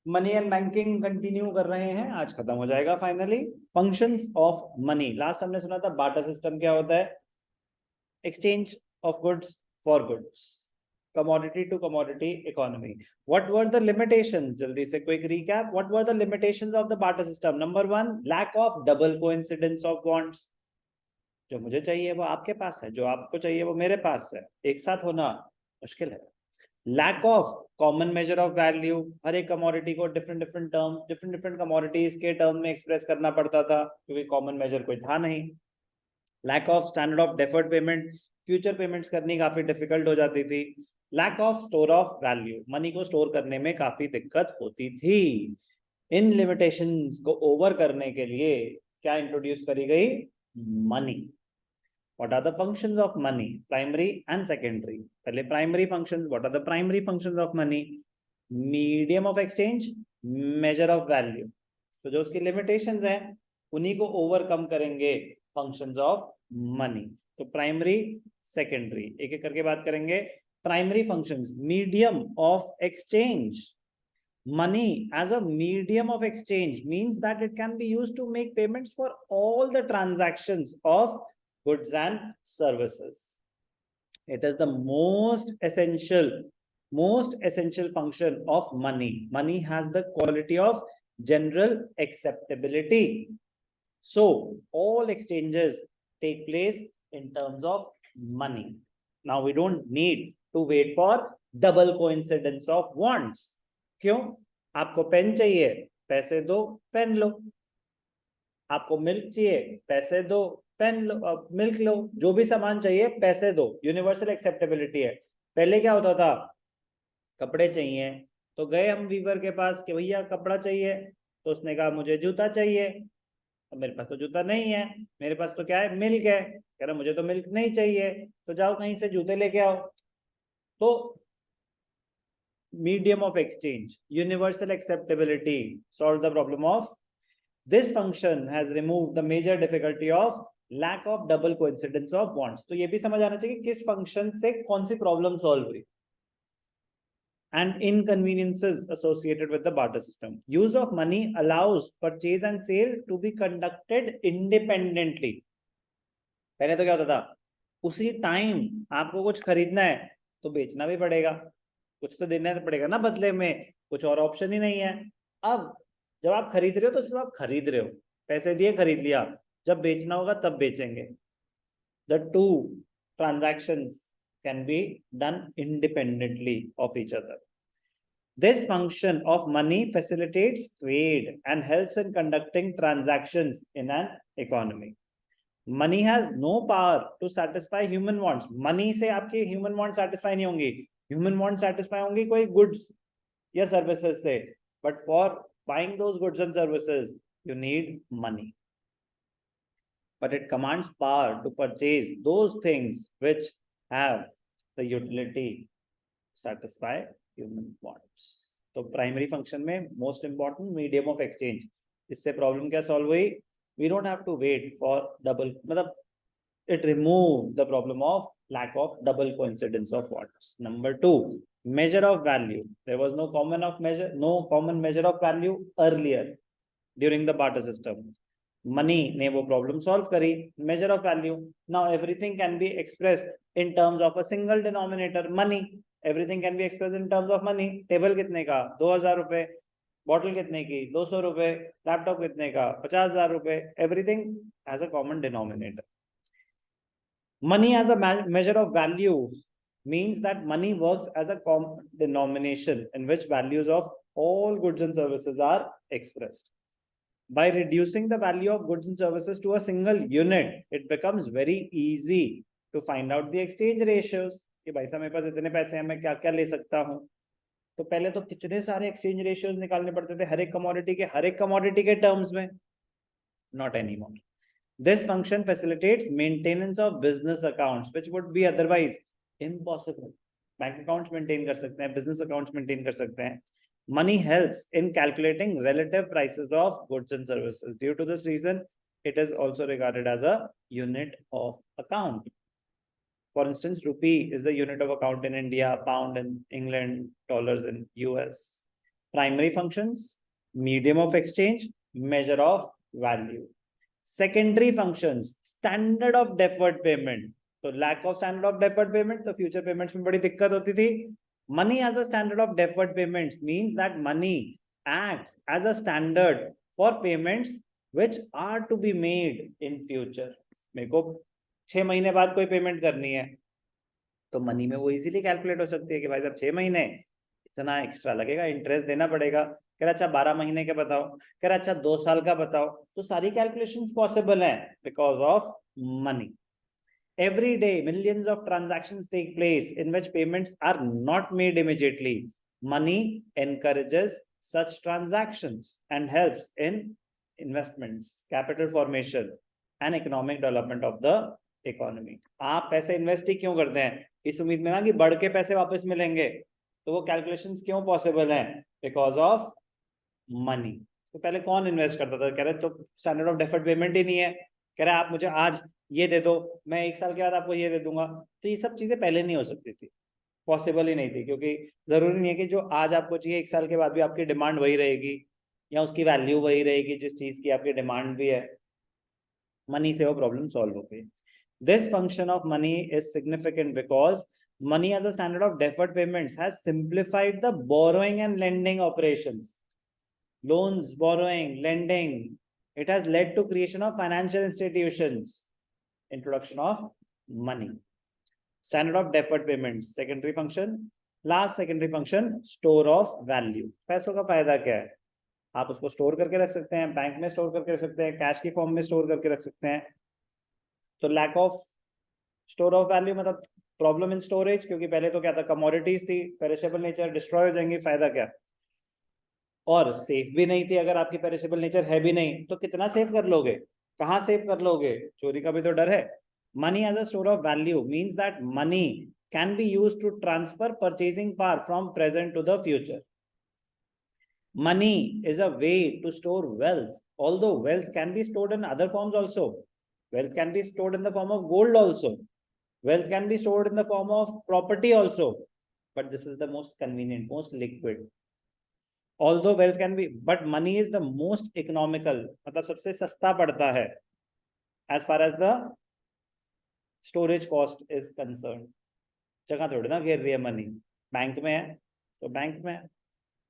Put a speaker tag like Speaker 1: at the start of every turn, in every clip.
Speaker 1: Money and banking continue कर रहे हैं, आज खत्म हो जाएगा finally. Functions of money, last हमने सुना था बार्टर सिस्टम क्या होता है, exchange of goods for goods, commodity to commodity economy. What were the limitations? jaldi se quick recap. What were the limitations of the barter system? Number one, lack of double coincidence of wants. जो मुझे चाहिए वो आपके पास है, जो आपको चाहिए वो मेरे पास है, एक साथ होना मुश्किल है। Lack of common measure of value, हर एक कमोडिटी को different different term, different different commodities के टर्म में एक्सप्रेस करना पड़ता था क्योंकि कॉमन मेजर कोई था नहीं। Lack of standard of deferred payment, future payments करनी काफी डिफिकल्ट हो जाती थी। Lack of store of value, money को स्टोर करने में काफी दिक्कत होती थी। इन लिमिटेशंस को ओवर करने के लिए क्या इंट्रोड्यूस करी गई? Money. What are the functions of money? Primary and secondary. पहले primary functions. What are the primary functions of money? Medium of exchange, measure of value. तो जो उसकी limitations हैं उन्हीं को overcome करेंगे functions of money. तो primary, secondary एक एक करके बात करेंगे। Primary functions, medium of exchange. Money as a medium of exchange means that it can be used to make payments for all the transactions of goods and services. It is the most essential function of money. Money has the quality of general acceptability. So all exchanges take place in terms of money. Now we don't need to wait for double coincidence of wants. क्यों? आपको pen चाहिए, पैसे दो, pen लो। आपको milk चाहिए, पैसे दो, pen लो, milk लो। जो भी सामान चाहिए पैसे दो, यूनिवर्सल एक्सेप्टेबिलिटी है। पहले क्या होता था, कपड़े चाहिए तो गए हम वीवर के पास कि भैया कपड़ा चाहिए, तो उसने कहा मुझे जूता चाहिए। अब मेरे पास तो जूता नहीं है, मेरे पास तो क्या है, मिल्क है। कह रहा मुझे तो मिल्क नहीं चाहिए, तो जाओ कहीं से जूते लेके आओ। तो medium of exchange, universal acceptability, solve the problem of this function has removed the major difficulty of lack of double coincidence of wants. तो ये भी समझ आना चाहिए किस फंक्शन से कौन सी प्रॉब्लम सॉल्व हुई। And inconveniences associated with the barter system. Use of money allows purchase and sale to be conducted independently. पहले तो क्या होता था, उसी टाइम आपको कुछ खरीदना है तो बेचना भी पड़ेगा, कुछ तो देना पड़ेगा ना बदले में, कुछ और ऑप्शन ही नहीं है। अब जब आप खरीद रहे हो तो सिर्फ आप खरीद रहे हो, पैसे दिए खरीद लिया, जब बेचना होगा तब बेचेंगे। The two transactions can be done independently of each other. This function of money facilitates trade and helps in conducting transactions in an economy. Money has no power to satisfy human wants. Money से आपके human wants satisfy नहीं होंगी, human wants satisfy होंगी कोई goods या services से, but for buying those goods and services you need money. But it commands power to purchase those things which have the utility to satisfy human wants. तो primary function में most important medium of exchange, इससे problem क्या solve हुई? We don't have to wait for double, मतलब it removed the problem of lack of double coincidence of wants. Number two, measure of value. There was no common measure of value earlier during the barter system. Money ने वो problem solve करी, measure of value. Now everything can be expressed in terms of a single denominator, money. Everything can be expressed in terms of money. Table कितने का? 2000 रुपए। Bottle कितने की? 200 रुपए। Laptop कितने का? 50,000 रुपए। Everything has a common denominator. Money as a measure of value means that money works as a common denomination in which values of all goods and services are expressed. By reducing the value of goods and services to a single unit, it becomes very easy to find out the exchange ratios. कि भाई साहब मेरे पास इतने पैसे हैं, मैं क्या क्या ले सकता हूँ। तो पहले तो कितने सारे एक्सचेंज रेशियोज निकालने पड़ते थे हर एक कमोडिटी के टर्म्स में। Not anymore. This function facilitates maintenance of business accounts, which would be otherwise impossible. Bank accounts maintain कर सकते हैं, business accounts maintain कर सकते हैं. Money helps in calculating relative prices of goods and services. Due to this reason, it is also regarded as a unit of account. For instance, rupee is the unit of account in India, pound in England, dollars in US. Primary functions, medium of exchange, measure of value. Secondary functions, standard of deferred payment. तो lack of standard of deferred payment तो future payments में बड़ी दिक्कत होती थी. Money as a standard of deferred payments means that money acts as a standard for payments which are to be made in future. मेरे को 6 महीने बाद कोई पेमेंट करनी है तो मनी में वो इजीली कैलकुलेट हो सकती है कि भाई साहब 6 महीने इतना एक्स्ट्रा लगेगा, इंटरेस्ट देना पड़ेगा. कह रहा अच्छा 12 महीने का बताओ, कह रहा अच्छा 2 साल का बताओ. तो सारी कैलकुलेशंस पॉसिबल है because of money. Every day millions of transactions take place in which payments are not made immediately. Money encourages such transactions and helps in investments, capital formation and economic development of the economy. आप पैसे invest ही क्यों करते हैं? इस उम्मीद में ना कि बढ़ के पैसे वापस मिलेंगे. तो वो कैलकुलेशंस क्यों पॉसिबल हैं? Because of money. तो पहले कौन इन्वेस्ट करता था? कह रहे तो स्टैंडर्ड ऑफ डेफर्ड पेमेंट ही नहीं है. कह रहे आप मुझे आज ये दे दो, मैं 1 साल के बाद आपको ये दे दूंगा. तो ये सब चीजें पहले नहीं हो सकती थी, पॉसिबल ही नहीं थी. क्योंकि जरूरी नहीं है कि जो आज आपको चाहिए 1 साल के बाद भी आपकी डिमांड वही रहेगी या उसकी वैल्यू वही रहेगी जिस चीज की आपकी डिमांड भी है. मनी से वो प्रॉब्लम सॉल्व हो गई. This function of money is significant because money as a standard of deferred payments has simplified the borrowing and lending operations. Loans, borrowing, lending, it has led to creation of financial institutions, introduction of money. Standard of deferred payments, secondary function. Last secondary function, store of value. पैसों का फायदा क्या है? आप उसको store करके रख सकते हैं, बैंक में स्टोर करके रख सकते हैं, कैश की फॉर्म में स्टोर करके रख सकते हैं. तो lack of store of value मतलब प्रॉब्लम इन स्टोरेज, क्योंकि पहले तो क्या था, कमोडिटीज थी, पेरिशेबल नेचर, डिस्ट्रॉय हो जाएंगी, फायदा क्या? और सेफ भी नहीं थी. अगर आपकी पेरिशेबल नेचर है भी नहीं तो कितना सेव कर लोगे, कहाँ सेव कर लोगे? चोरी का भी तो डर है. Money as a store of value means that money can be used to transfer purchasing power from present to the future. Money is a way to store wealth, although wealth can be stored in other forms also. Wealth can be stored in the form of gold also. Wealth can be stored in the form of property also. But this is the most convenient, most liquid. Although wealth can be, but money is the most economical, मतलब सबसे सस्ता पड़ता है as far as the storage cost is concerned. जगह थोड़ी ना घेर रही है मनी, बैंक में है तो बैंक में है.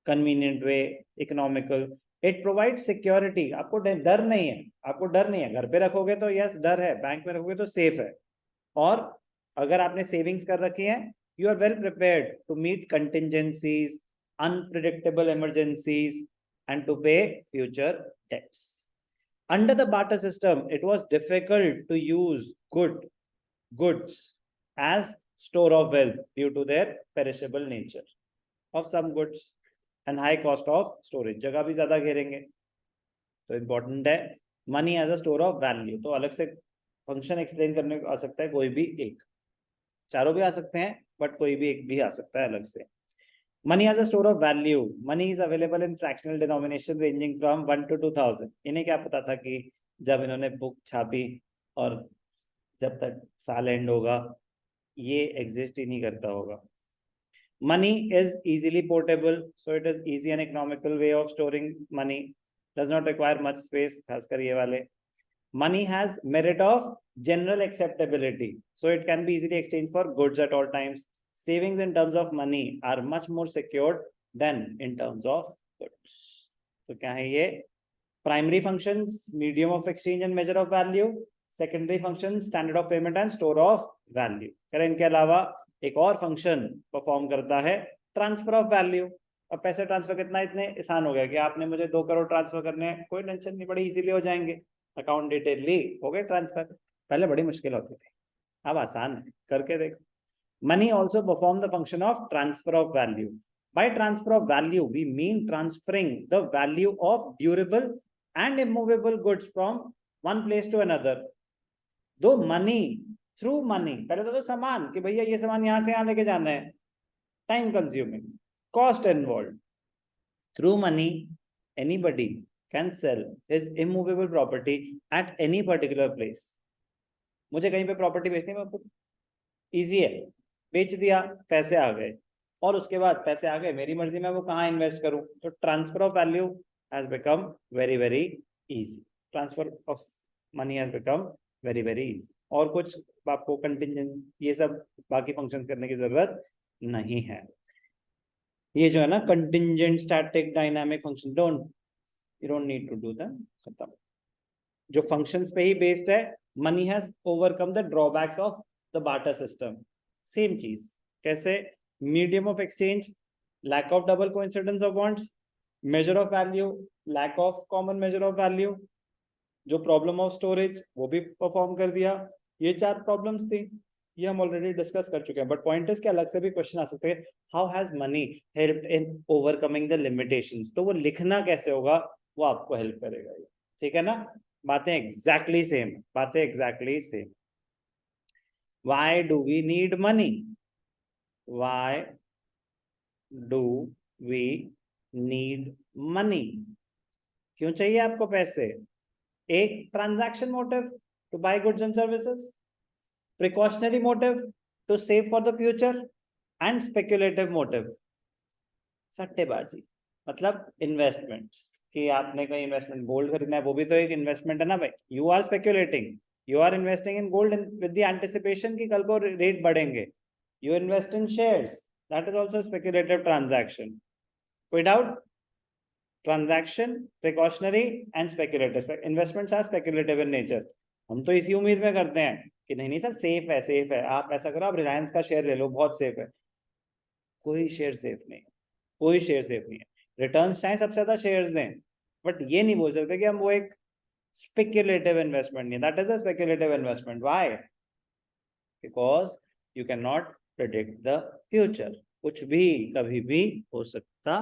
Speaker 1: Convenient way, economical. It provide security. आपको डर नहीं है, आपको डर नहीं है. घर पे रखोगे तो यस डर है, बैंक में रखोगे तो सेफ है. और अगर आपने सेविंग्स कर रखी है, you are well prepared to meet contingencies, unpredictable emergencies and to pay future debts. Under the barter system it was difficult to use goods as store of wealth due to their perishable nature of some goods and high cost of storage. जगह भी ज्यादा घेरेंगे. तो important है money as a store of value. तो अलग से function explain करने को आ सकता है कोई भी एक, चारों भी आ सकते हैं बट कोई भी एक भी आ सकता है अलग से. Money as a store of value. Money is available in fractional denomination ranging from 1 to 2000. इन्हें क्या पता था कि जब इन्होंने बुक छापी और जब तक साल एंड होगा ये एग्जिस्ट ही नहीं करता होगा. Money is easily portable, so it is easy and economical way of storing money. Does not require much space. खासकर ये वाले. Money has merit of general acceptability, so it can be easily exchanged for goods at all times. Savings in terms of money are much more secured than in terms of goods. तो क्या है ये? Primary functions, medium of exchange and measure of value. Secondary functions, standard of payment and store of value. करें इनके अलावा एक और function perform करता है, ट्रांसफर ऑफ वैल्यू. अब पैसे ट्रांसफर कितना इतने आसान हो गया कि आपने मुझे 2 करोड़ ट्रांसफर करने हैं, कोई टेंशन नहीं, बड़ी इजीली हो जाएंगे. अकाउंट डिटेल ली, हो गए ट्रांसफर. पहले बड़ी मुश्किल होती थी, अब आसान है, करके देखो. Money also perform the function of transfer of value. By transfer of value we mean transferring the value of durable and immovable goods from one place to another. दो मनी थ्रू मनी, पहले तो सामान कि भैया ये सामान यहां से यहां लेके जाना है, time consuming, cost involve. Through money anybody can sell his immovable property at any particular place. मुझे कहीं पे प्रॉपर्टी बेचनी है, इजी है, बेच दिया, पैसे आ गए. और उसके बाद पैसे आ गए, मेरी मर्जी में वो कहाँ इन्वेस्ट करूं, तो transfer of value has become very very easy, transfer of money has become very very easy. और कुछ आपको कंटिंजेंट ये सब बाकी फंक्शंस करने की जरूरत नहीं है। ये जो है ना contingent static dynamic function, you don't need to do them, खत्म। जो फंक्शंस पे ही बेस्ड है, money has overcome the drawbacks of the barter system. Same चीज कैसे, medium of exchange, lack of double coincidence of wants, measure of value, lack of common measure of value, जो problem of storage वो भी perform कर दिया। ये 4 problems थी, ये हम ऑलरेडी डिस्कस कर चुके हैं, बट पॉइंट इज के अलग से भी क्वेश्चन आ सकते हैं, how has money helped in overcoming the limitations, तो वो लिखना कैसे होगा वो आपको हेल्प करेगा ये, ठीक है ना। बातें एग्जैक्टली सेम, बातें exactly same. Why do we need money, why do we need money, क्यों चाहिए आपको पैसे, एक transaction motive to buy goods and services, precautionary motive to save for the future, and speculative motive सट्टेबाजी, मतलब investments, कि आपने कहीं इन्वेस्टमेंट गोल्ड खरीदना है, वो भी तो एक इन्वेस्टमेंट है ना भाई, you are speculating, you are investing in gold with the anticipation कि कल को रेट बढ़ेंगे, you invest in shares, that is also speculative transaction. कोई doubt, transaction, precautionary and speculative, investments are speculative in nature. हम तो इसी उम्मीद में करते हैं कि नहीं नहीं सर सेफ है, सेफ है, आप ऐसा करो, आप रिलायंस का शेयर ले लो, बहुत सेफ है। कोई शेयर सेफ नहीं, कोई शेयर सेफ नहीं है, रिटर्न्स चाहे सबसे ज्यादा शेयर्स दें, बट ये नहीं बोल सकते कि हम वो एक स्पेक्युलेटिव इन्वेस्टमेंट नहीं, that is a speculative investment. Why, because you can not predict the future, कुछ भी कभी भी हो सकता